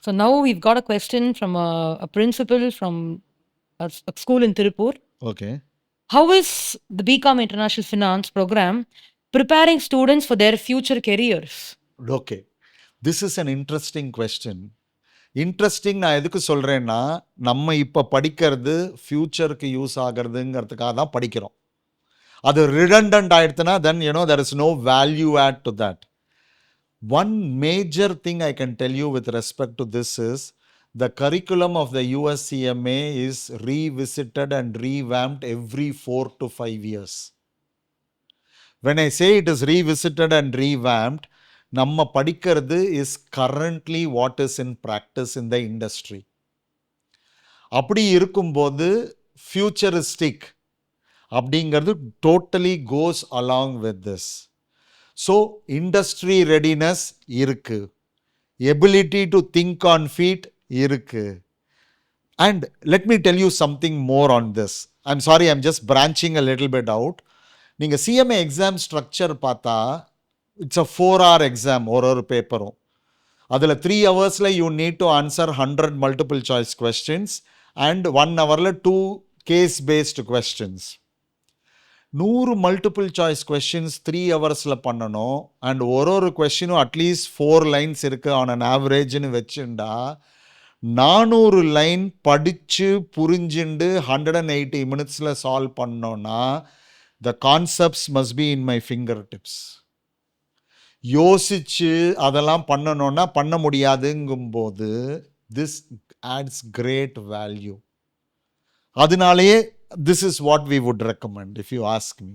So now we've got a question from a principal from a school in Tirupur. Okay. How is the BCom International Finance program preparing students for their future careers? Okay. This is an interesting question. Interesting நான் எதுக்கு சொல்கிறேன்னா, நம்ம இப்போ படிக்கிறது ஃப்யூச்சருக்கு use ஆகிறதுங்கிறதுக்காக தான் படிக்கிறோம். அது redundant ஆயிடுத்துனா then there is no value add to that. One major thing I can tell you with respect to this is the curriculum of the USCMA is revisited and revamped every 4 to 5 years. When I say it is revisited and revamped, நம்ம படிக்கிறது is currently what is in practice in the industry. அப்படி இருக்கும்போது futuristic அப்படிங்கிறது totally goes along with this. So industry readiness இருக்கு, ability to think on feet இருக்கு. And let me tell you something more on this. I'm sorry, I'm just branching a little bit out. நீங்கள் CMA exam structure பார்த்தா it's a 4-hour exam. ஒரு பேப்பரும் அதில் 3 hours you need to answer 100 multiple choice questions and 1 hour 2 case based questions. 100 multiple choice questions 3 hours பண்ணணும். And ஒரு கொஸ்டினும் at least 4 lines இருக்குது on an ஆவரேஜ்னு வச்சுண்டா 400 லைன் படித்து புரிஞ்சுண்டு 180 minutes சால்வ் பண்ணோன்னா the concepts must be in my fingertips. யோசிச்சு அதெல்லாம் பண்ணணும்னா பண்ண முடியாதுங்கும்போது this adds great value. அதனாலேயே this is what we would recommend if you ask me.